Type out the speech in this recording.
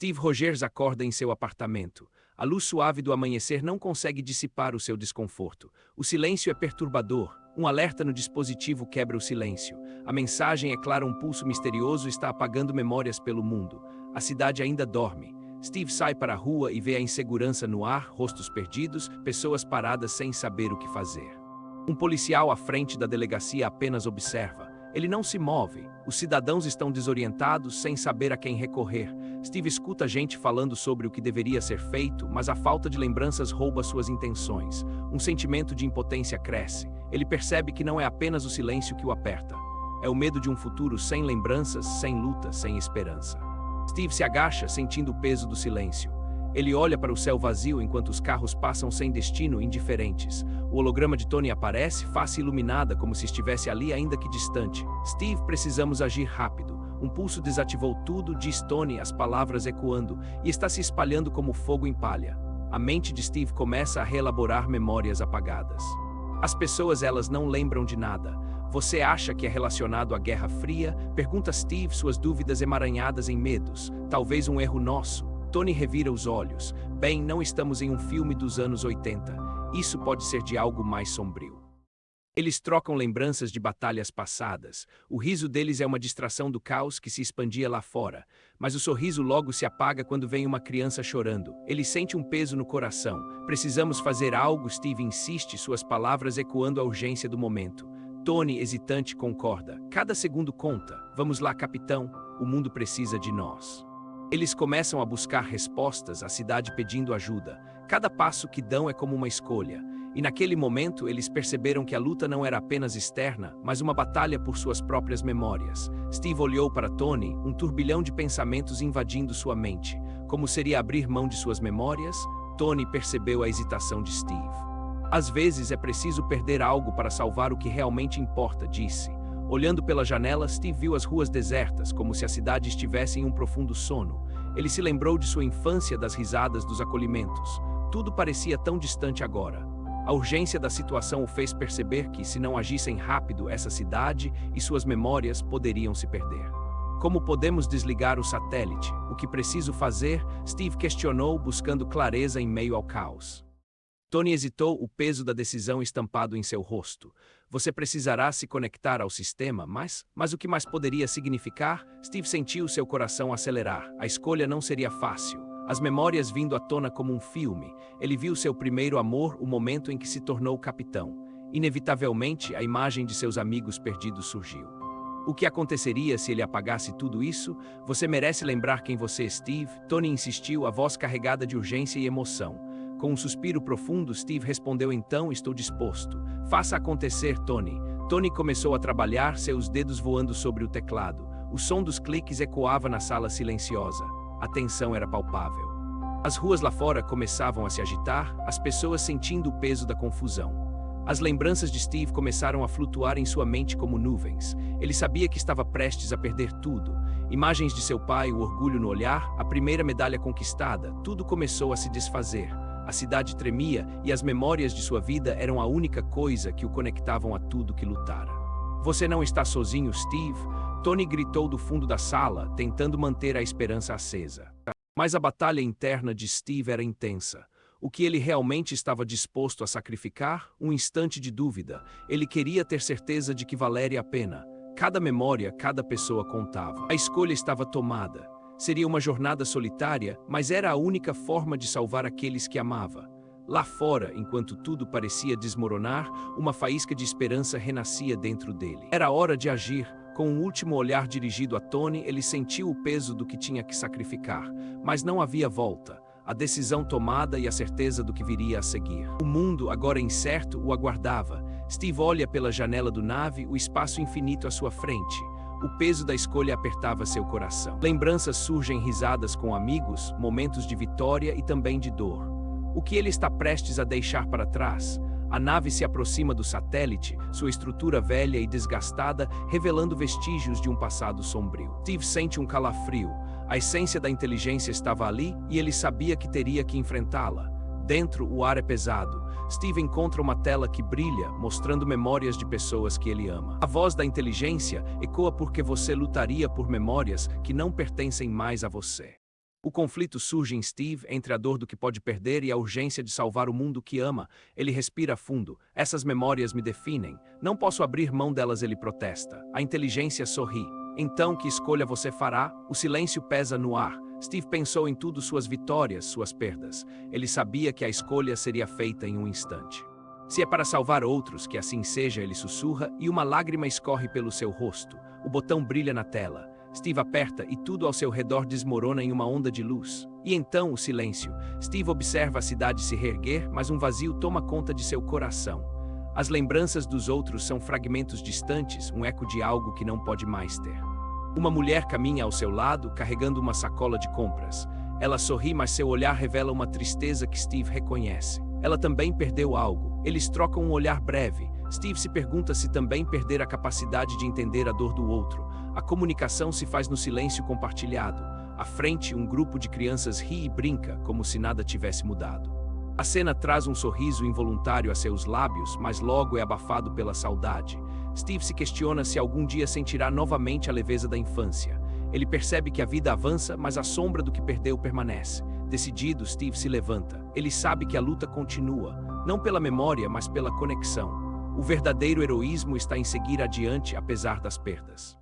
Steve Rogers acorda em seu apartamento. A luz suave do amanhecer não consegue dissipar o seu desconforto. O silêncio é perturbador. Um alerta no dispositivo quebra o silêncio. A mensagem é clara: um pulso misterioso está apagando memórias pelo mundo. A cidade ainda dorme. Steve sai para a rua e vê a insegurança no ar, rostos perdidos, pessoas paradas sem saber o que fazer. Um policial à frente da delegacia apenas observa. Ele não se move. Os cidadãos estão desorientados, sem saber a quem recorrer. Steve escuta gente falando sobre o que deveria ser feito, mas a falta de lembranças rouba suas intenções. Um sentimento de impotência cresce. Ele percebe que não é apenas o silêncio que o aperta. É o medo de um futuro sem lembranças, sem luta, sem esperança. Steve se agacha, sentindo o peso do silêncio. Ele olha para o céu vazio enquanto os carros passam sem destino, indiferentes. O holograma de Tony aparece, face iluminada, como se estivesse ali ainda que distante. Steve, precisamos agir rápido. Um pulso desativou tudo, diz Tony, as palavras ecoando, e está se espalhando como fogo em palha. A mente de Steve começa a reelaborar memórias apagadas. As pessoas, elas não lembram de nada. Você acha que é relacionado à Guerra Fria? Pergunta Steve, suas dúvidas emaranhadas em medos. Talvez um erro nosso. Tony revira os olhos. Bem, não estamos em um filme dos anos 80. Isso pode ser de algo mais sombrio. Eles trocam lembranças de batalhas passadas. O riso deles é uma distração do caos que se expandia lá fora. Mas o sorriso logo se apaga quando vem uma criança chorando. Ele sente um peso no coração. Precisamos fazer algo, Steve insiste, suas palavras ecoando a urgência do momento. Tony, hesitante, concorda. Cada segundo conta. Vamos lá, capitão. O mundo precisa de nós. Eles começam a buscar respostas, a cidade pedindo ajuda. Cada passo que dão é como uma escolha. E naquele momento eles perceberam que a luta não era apenas externa, mas uma batalha por suas próprias memórias. Steve olhou para Tony, um turbilhão de pensamentos invadindo sua mente. Como seria abrir mão de suas memórias? Tony percebeu a hesitação de Steve. Às vezes é preciso perder algo para salvar o que realmente importa, disse. Olhando pela janela, Steve viu as ruas desertas, como se a cidade estivesse em um profundo sono. Ele se lembrou de sua infância, das risadas, dos acolhimentos. Tudo parecia tão distante agora. A urgência da situação o fez perceber que, se não agissem rápido, essa cidade e suas memórias poderiam se perder. Como podemos desligar o satélite? O que preciso fazer? Steve questionou, buscando clareza em meio ao caos. Tony hesitou, o peso da decisão estampado em seu rosto. Você precisará se conectar ao sistema, mas o que mais poderia significar? Steve sentiu seu coração acelerar. A escolha não seria fácil. As memórias vindo à tona como um filme. Ele viu seu primeiro amor, o momento em que se tornou capitão. Inevitavelmente, a imagem de seus amigos perdidos surgiu. O que aconteceria se ele apagasse tudo isso? Você merece lembrar quem você é, Steve. Tony insistiu, a voz carregada de urgência e emoção. Com um suspiro profundo, Steve respondeu, então, estou disposto. Faça acontecer, Tony. Tony começou a trabalhar, seus dedos voando sobre o teclado. O som dos cliques ecoava na sala silenciosa. A tensão era palpável. As ruas lá fora começavam a se agitar, as pessoas sentindo o peso da confusão. As lembranças de Steve começaram a flutuar em sua mente como nuvens. Ele sabia que estava prestes a perder tudo. Imagens de seu pai, o orgulho no olhar, a primeira medalha conquistada, tudo começou a se desfazer. A cidade tremia e as memórias de sua vida eram a única coisa que o conectavam a tudo que lutara. Você não está sozinho, Steve? Tony gritou do fundo da sala, tentando manter a esperança acesa. Mas a batalha interna de Steve era intensa. O que ele realmente estava disposto a sacrificar? Um instante de dúvida. Ele queria ter certeza de que valeria a pena. Cada memória, cada pessoa contava. A escolha estava tomada. Seria uma jornada solitária, mas era a única forma de salvar aqueles que amava. Lá fora, enquanto tudo parecia desmoronar, uma faísca de esperança renascia dentro dele. Era hora de agir. Com um último olhar dirigido a Tony, ele sentiu o peso do que tinha que sacrificar. Mas não havia volta. A decisão tomada e a certeza do que viria a seguir. O mundo, agora incerto, o aguardava. Steve olha pela janela do nave, o espaço infinito à sua frente. O peso da escolha apertava seu coração. Lembranças surgem, risadas com amigos, momentos de vitória e também de dor. O que ele está prestes a deixar para trás? A nave se aproxima do satélite, sua estrutura velha e desgastada, revelando vestígios de um passado sombrio. Steve sente um calafrio. A essência da inteligência estava ali e ele sabia que teria que enfrentá-la. Dentro, o ar é pesado. Steve encontra uma tela que brilha, mostrando memórias de pessoas que ele ama. A voz da inteligência ecoa porque você lutaria por memórias que não pertencem mais a você. O conflito surge em Steve entre a dor do que pode perder e a urgência de salvar o mundo que ama. Ele respira fundo. Essas memórias me definem. Não posso abrir mão delas, ele protesta. A inteligência sorri. Então, que escolha você fará? O silêncio pesa no ar. Steve pensou em tudo, suas vitórias, suas perdas. Ele sabia que a escolha seria feita em um instante. Se é para salvar outros, que assim seja, ele sussurra, e uma lágrima escorre pelo seu rosto. O botão brilha na tela. Steve aperta e tudo ao seu redor desmorona em uma onda de luz. E então o silêncio. Steve observa a cidade se reerguer, mas um vazio toma conta de seu coração. As lembranças dos outros são fragmentos distantes, um eco de algo que não pode mais ter. Uma mulher caminha ao seu lado, carregando uma sacola de compras. Ela sorri, mas seu olhar revela uma tristeza que Steve reconhece. Ela também perdeu algo. Eles trocam um olhar breve. Steve se pergunta se também perder a capacidade de entender a dor do outro. A comunicação se faz no silêncio compartilhado. À frente, um grupo de crianças ri e brinca, como se nada tivesse mudado. A cena traz um sorriso involuntário a seus lábios, mas logo é abafado pela saudade. Steve se questiona se algum dia sentirá novamente a leveza da infância. Ele percebe que a vida avança, mas a sombra do que perdeu permanece. Decidido, Steve se levanta. Ele sabe que a luta continua, não pela memória, mas pela conexão. O verdadeiro heroísmo está em seguir adiante apesar das perdas.